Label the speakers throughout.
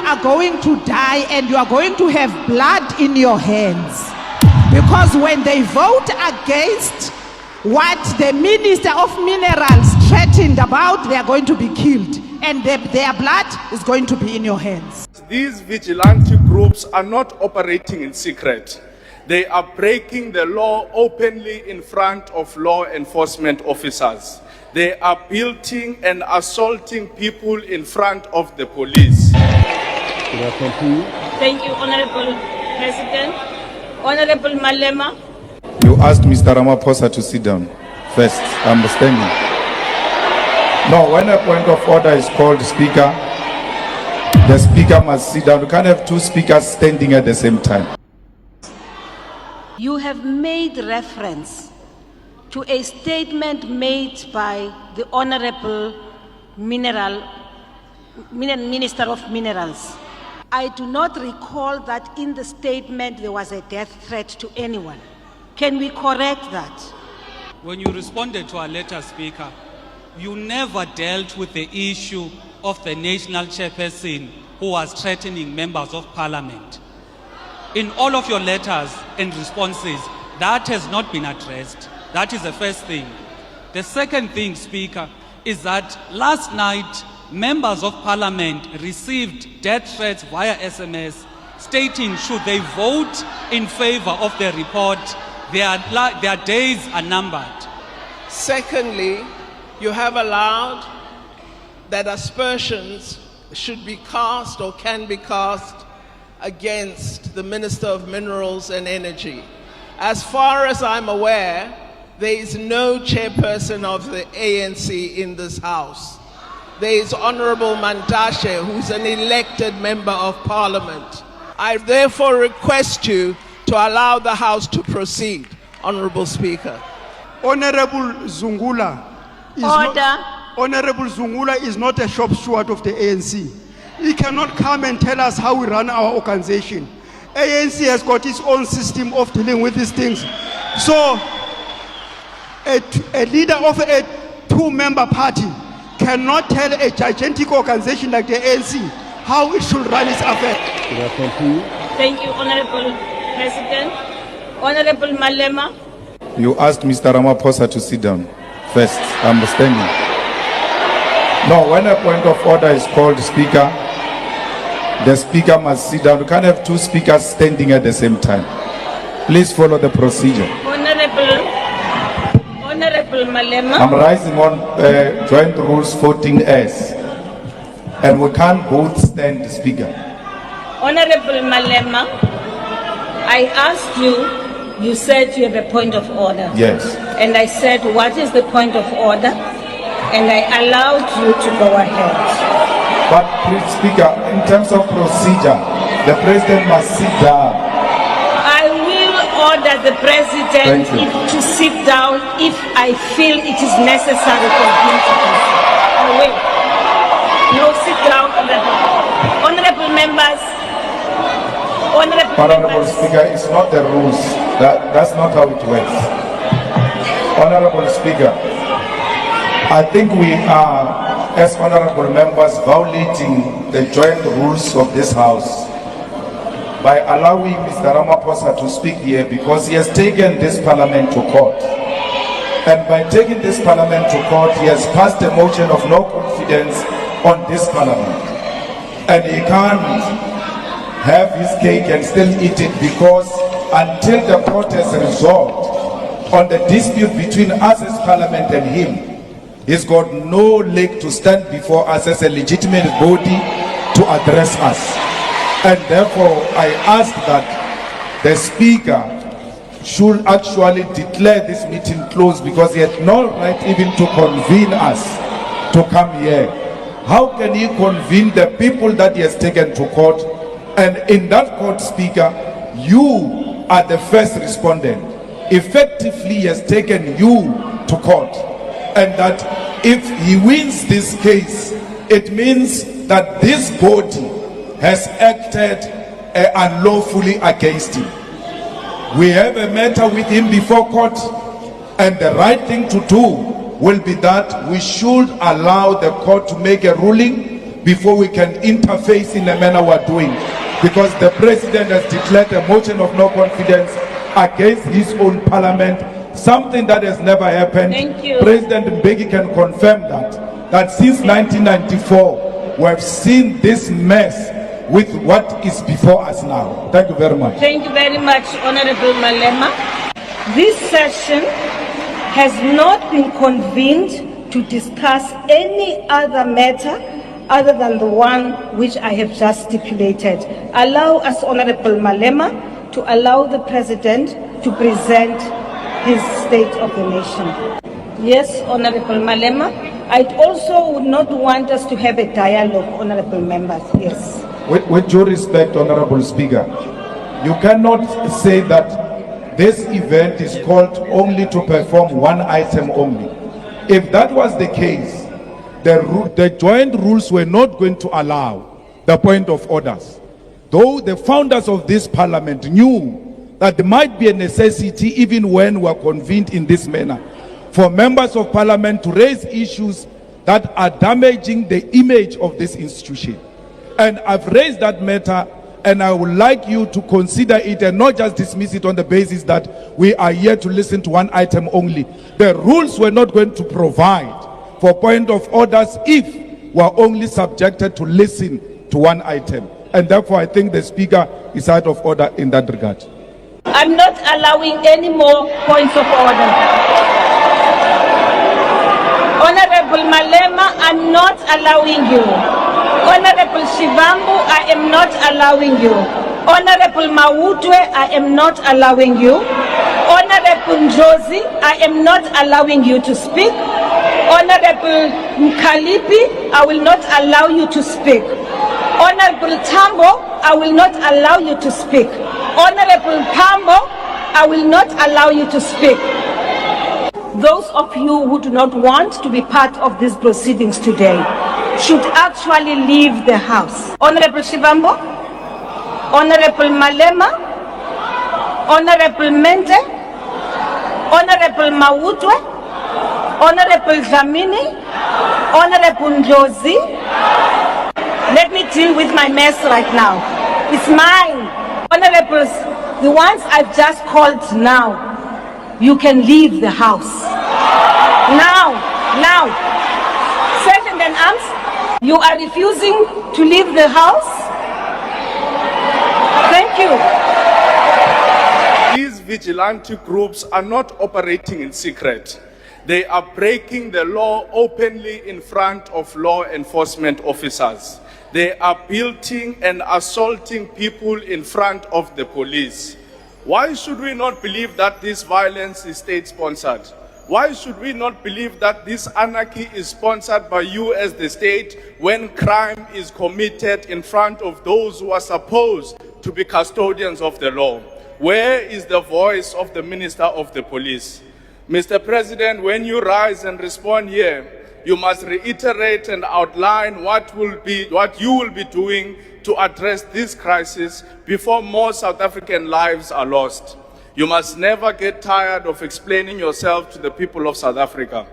Speaker 1: are going to die and you are going to have blood in your hands. Because when they vote against what the Minister of Minerals threatened about, they are going to be killed. And their blood is going to be in your hands.
Speaker 2: These vigilante groups are not operating in secret. They are breaking the law openly in front of law enforcement officers. They are beating and assaulting people in front of the police.
Speaker 3: Thank you, Honorable President. Honorable Malema.
Speaker 4: You asked Mr. Ramaphosa to sit down first. I'm standing. No, when a point of order is called, Speaker, the Speaker must sit down. You can't have two speakers standing at the same time.
Speaker 3: You have made reference to a statement made by the Honorable Minister of Minerals. I do not recall that in the statement there was a death threat to anyone. Can we correct that?
Speaker 5: When you responded to our letter, Speaker, you never dealt with the issue of the national chairperson who was threatening members of parliament. In all of your letters and responses, that has not been addressed. That is the first thing. The second thing, Speaker, is that last night, members of parliament received death threats via SMS stating should they vote in favor of the report, their days are numbered.
Speaker 6: Secondly, you have allowed that aspersions should be cast or can be cast against the Minister of Minerals and Energy. As far as I'm aware, there is no chairperson of the ANC in this House. There is Honorable Mandashe, who's an elected member of Parliament. I therefore request you to allow the House to proceed, Honorable Speaker.
Speaker 7: Honorable Zungula is not a shop steward of the ANC. He cannot come and tell us how we run our organization. ANC has got its own system of dealing with these things. So, a leader of a two-member party cannot tell a gigantic organization like the ANC how it should run its affairs.
Speaker 3: Thank you, Honorable President. Honorable Malema.
Speaker 4: You asked Mr. Ramaphosa to sit down first. I'm standing. No, when a point of order is called, Speaker, the Speaker must sit down. You can't have two speakers standing at the same time. Please follow the procedure.
Speaker 3: Honorable Malema.
Speaker 4: I'm rising on Joint Rules 14S. And we can't both stand, Speaker.
Speaker 3: Honorable Malema, I asked you, you said you have a point of order.
Speaker 4: Yes.
Speaker 3: And I said, what is the point of order? And I allowed you to go ahead.
Speaker 4: But, please, Speaker, in terms of procedure, the President must sit down.
Speaker 3: I will order the President to sit down if I feel it is necessary for him to do so. I will. No, sit down, honorable members.
Speaker 4: Honorable Speaker, it's not the rules. That's not how it works. Honorable Speaker, I think we are, as honorable members, violating the joint rules of this House by allowing Mr. Ramaphosa to speak here, because he has taken this parliament to court. And by taking this parliament to court, he has passed a motion of no confidence on this parliament. And he can't have his cake and still eat it, because until the court has resolved on the dispute between us as parliament and him, he's got no leg to stand before us as a legitimate body to address us. And therefore, I ask that the Speaker should actually declare this meeting closed, because he had no right even to convene us to come here. How can he convene the people that he has taken to court? And in that court, Speaker, you are the first respondent. Effectively, he has taken you to court. And that if he wins this case, it means that this body has acted unlawfully against him. We have a matter with him before court, and the right thing to do will be that we should allow the court to make a ruling before we can interface in the manner we're doing. Because the president has declared a motion of no confidence against his own parliament, something that has never happened.
Speaker 3: Thank you.
Speaker 4: President Mbeki can confirm that since 1994, we have seen this mess with what is before us now. Thank you very much.
Speaker 3: Thank you very much, Honorable Malema. This session has not been convened to discuss any other matter other than the one which I have just stipulated. Allow us, Honorable Malema, to allow the President to present his State of the Nation. Yes, Honorable Malema. I also would not want us to have a dialogue, Honorable Members. Yes.
Speaker 4: With due respect, Honorable Speaker, you cannot say that this event is called only to perform one item only. If that was the case, the joint rules were not going to allow the point of orders. Though the founders of this parliament knew that there might be a necessity, even when we are convened in this manner, for members of parliament to raise issues that are damaging the image of this institution. And I've raised that matter, and I would like you to consider it and not just dismiss it on the basis that we are here to listen to one item only. The rules were not going to provide for point of orders if we are only subjected to listen to one item. And therefore, I think the Speaker is out of order in that regard.
Speaker 3: I'm not allowing any more points of order. Honorable Malema, I'm not allowing you. Honorable Shivambu, I am not allowing you. Honorable Mawutwe, I am not allowing you. Honorable Njozi, I am not allowing you to speak. Honorable Mkalipi, I will not allow you to speak. Honorable Tambo, I will not allow you to speak. Honorable Pambo, I will not allow you to speak. Those of you who do not want to be part of these proceedings today should actually leave the house. Honorable Shivambo, Honorable Malema, Honorable Mente, Honorable Mawutwe, Honorable Dlamini, Honorable Njozi. Let me deal with my mess right now. It's mine. Honorables, the ones I've just called now, you can leave the house. Now. Sergeant in arms, you are refusing to leave the house? Thank you.
Speaker 2: These vigilante groups are not operating in secret. They are breaking the law openly in front of law enforcement officers. They are beating and assaulting people in front of the police. Why should we not believe that this violence is state-sponsored? Why should we not believe that this anarchy is sponsored by you as the state when crime is committed in front of those who are supposed to be custodians of the law? Where is the voice of the Minister of the Police? Mr. President, when you rise and respond here, you must reiterate and outline what you will be doing to address this crisis before more South African lives are lost. You must never get tired of explaining yourself to the people of South Africa.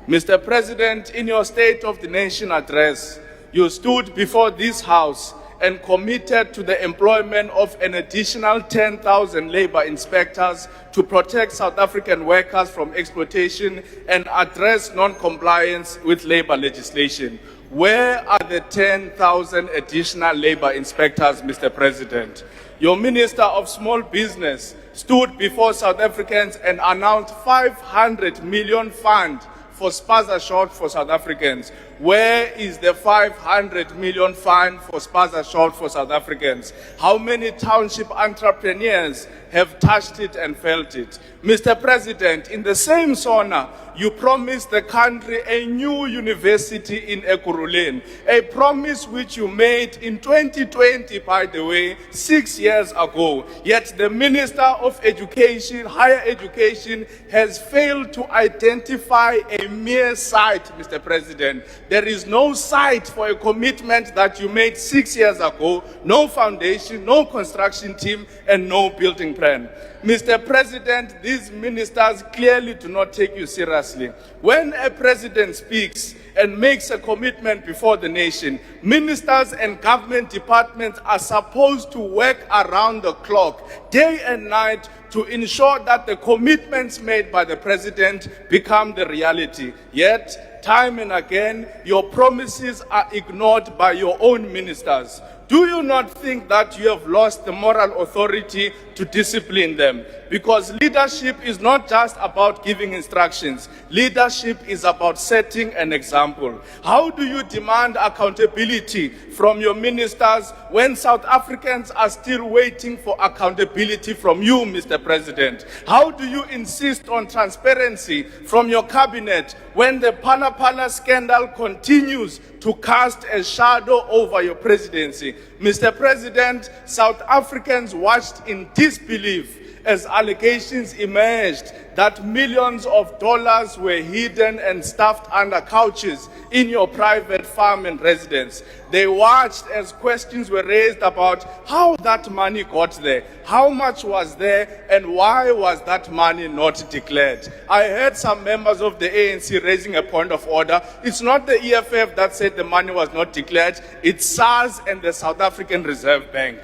Speaker 2: Mr. President, in your State of the Nation address, you stood before this House and committed to the employment of an additional 10,000 labor inspectors to protect South African workers from exploitation and address non-compliance with labor legislation. Where are the 10,000 additional labor inspectors, Mr. President? Your Minister of Small Business stood before South Africans and announced 500 million fund for spaza short for South Africans. Where is the 500 million fund for spaza short for South Africans? How many township entrepreneurs have touched it and felt it? Mr. President, in the same sauna, you promised the country a new university in Ekurhuleni, a promise which you made in 2020, by the way, 6 years ago. Yet the Minister of Education, Higher Education, has failed to identify a mere site, Mr. President. There is no site for a commitment that you made 6 years ago, no foundation, no construction team, and no building plan. Mr. President, these ministers clearly do not take you seriously. When a president speaks and makes a commitment before the nation, ministers and government departments are supposed to work around the clock, day and night, to ensure that the commitments made by the president become the reality. Yet, time and again, your promises are ignored by your own ministers. Do you not think that you have lost the moral authority to discipline them? Because leadership is not just about giving instructions. Leadership is about setting an example. How do you demand accountability from your ministers when South Africans are still waiting for accountability from you, Mr. President? How do you insist on transparency from your cabinet when the Pala scandal continues to cast a shadow over your presidency? Mr. President, South Africans watched in disbelief as allegations emerged that millions of dollars were hidden and stuffed under couches in your private farm and residence. They watched as questions were raised about how that money got there, how much was there, and why was that money not declared. I heard some members of the ANC raising a point of order. It's not the EFF that said the money was not declared, it's SARS and the South African Reserve Bank.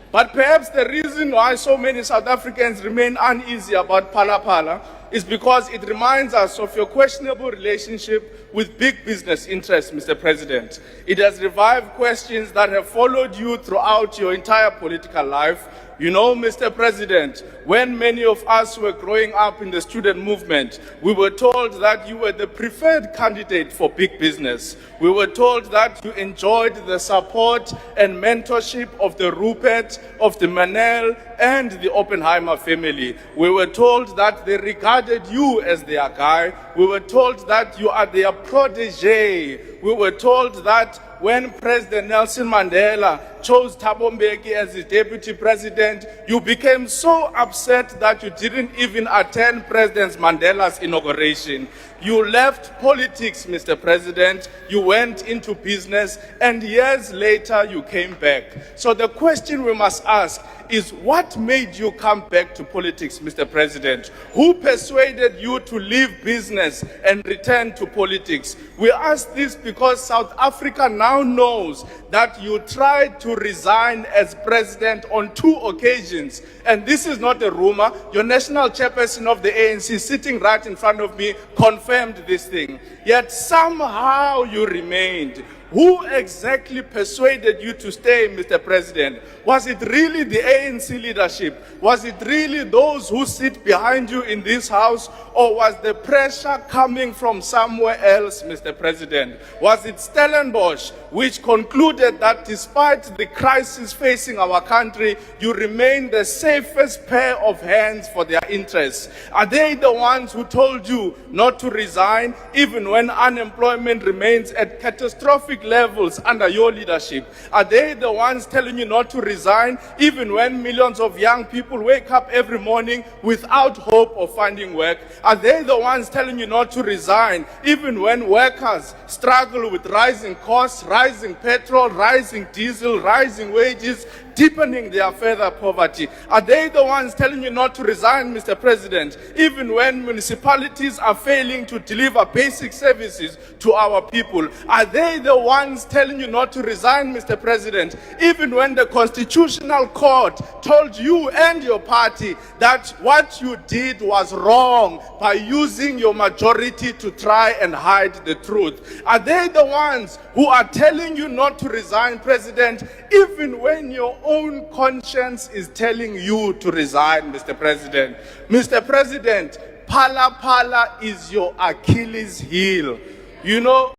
Speaker 2: But perhaps the reason why so many South Africans remain uneasy about Pala is because it reminds us of your questionable relationship with big business interests, Mr. President. It has revived questions that have followed you throughout your entire political life. You know, Mr. President, when many of us were growing up in the student movement, we were told that you were the preferred candidate for big business. We were told that you enjoyed the support and mentorship of the Rupert, of the Manel, and the Oppenheimer family. We were told that they regarded you as their guy. We were told that you are their protege. We were told that when President Nelson Mandela chose Thabo Mbeki as his deputy president, you became so upset that you didn't even attend President Mandela's inauguration. You left politics, Mr. President. You went into business, and years later you came back. So the question we must ask is, what made you come back to politics, Mr. President? Who persuaded you to leave business and return to politics? We ask this because South Africa now knows that you tried to resign as president on 2 occasions. And this is not a rumor. Your national chairperson of the ANC, sitting right in front of me, confirmed this thing. Yet somehow you remained. Who exactly persuaded you to stay, Mr. President? Was it really the ANC leadership? Was it really those who sit behind you in this house? Or was the pressure coming from somewhere else, Mr. President? Was it Stellenbosch which concluded that despite the crisis facing our country, you remain the safest pair of hands for their interests? Are they the ones who told you not to resign even when unemployment remains at catastrophic levels under your leadership? Are they the ones telling you not to resign even when millions of young people wake up every morning without hope of finding work? Are they the ones telling you not to resign even when workers struggle with rising costs, rising petrol, rising diesel, rising wages, deepening their further poverty? Are they the ones telling you not to resign, Mr. President, even when municipalities are failing to deliver basic services to our people? Are they the ones telling you not to resign, Mr. President, even when the Constitutional Court told you and your party that what you did was wrong by using your majority to try and hide the truth? Are they the ones who are telling you not to resign, President, even when your own conscience is telling you to resign, Mr. President? Mr. President, Pala is your Achilles heel. You know,